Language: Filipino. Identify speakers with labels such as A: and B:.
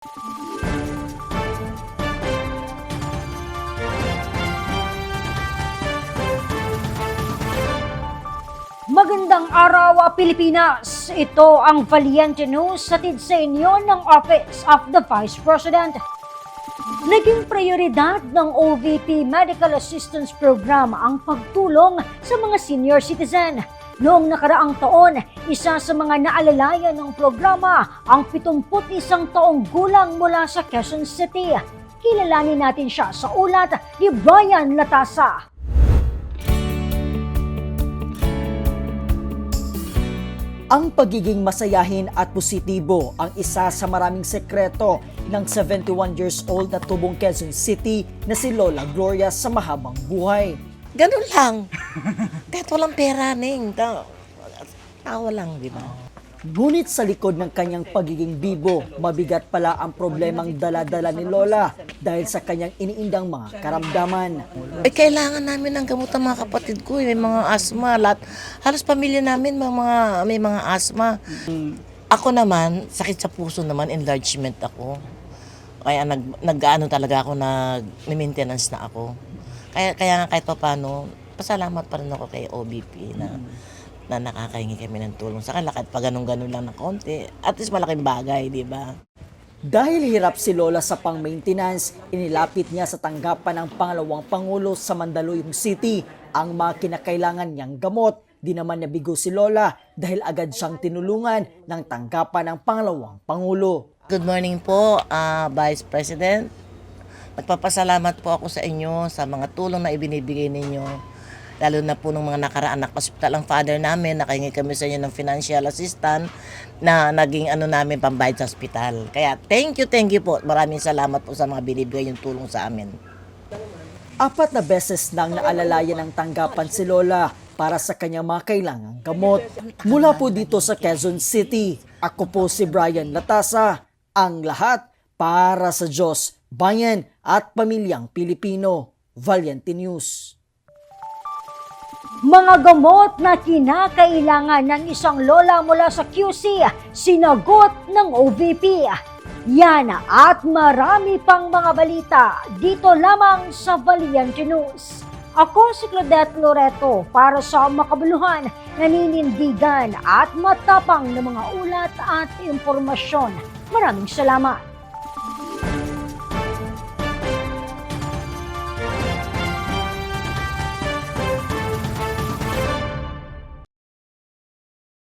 A: Magandang araw, Pilipinas! Ito ang Valiente News hatid sa inyo ng Office of the Vice President. Naging prioridad ng OVP Medical Assistance Program ang pagtulong sa mga senior citizen. Noong nakaraang taon, isa sa mga naalalayan ng programa ang 71 taong gulang mula sa Quezon City. Kilalanin natin siya sa ulat ni Brian Latasa.
B: Ang pagiging masayahin at positibo ang isa sa maraming sekreto ng 71 years old na tubong Quezon City na si Lola Gloria sa mahabang buhay.
C: Ganun lang. Kahit walang pera, Ning. Tawa lang, di ba?
B: Ngunit sa likod ng kanyang pagiging bibo, mabigat pala ang problemang dala-dala ni Lola dahil sa kanyang iniindang mga karamdaman.
C: Kailangan namin ng gamot ng mga kapatid ko. May mga asma. Halos pamilya namin may mga asma. Ako naman, sakit sa puso naman, enlargement ako. Kaya nag-ano talaga ako, nag-maintenance na ako. Kaya nga kahit pa paano, pasalamat pa rin ako kay OBP na nakakahingi kami ng tulong sa kanila kahit pa ganun-ganun lang ng konti. At least malaking bagay, di ba?
B: Dahil hirap si Lola sa pang-maintenance, inilapit niya sa tanggapan ng pangalawang Pangulo sa Mandaluyong City ang mga kinakailangan niyang gamot. Di naman nabigo si Lola dahil agad siyang tinulungan ng tanggapan ng pangalawang Pangulo.
C: Good morning po, Vice President. Nagpapasalamat po ako sa inyo sa mga tulong na ibinibigay ninyo. Lalo na po nung mga nakaraan naka-hospital ang father namin, nakahingi kami sa inyo ng financial assistance na naging namin pambayad sa hospital. Kaya thank you po. Maraming salamat po sa mga binibigay yung tulong sa amin.
B: 4 na beses nang naalalayan ng tanggapan si Lola para sa kanyang mga kailangang gamot. Mula po dito sa Quezon City, ako po si Brian Latasa, ang lahat para sa Diyos, bayan at pamilyang Pilipino. Valiente News.
A: Mga gamot na kinakailangan ng isang lola mula sa QC, sinagot ng OVP. Yan at marami pang mga balita dito lamang sa Valiente News. Ako si Claudette Loreto para sa makabuluhan, naninindigan at matapang na mga ulat at impormasyon. Maraming salamat.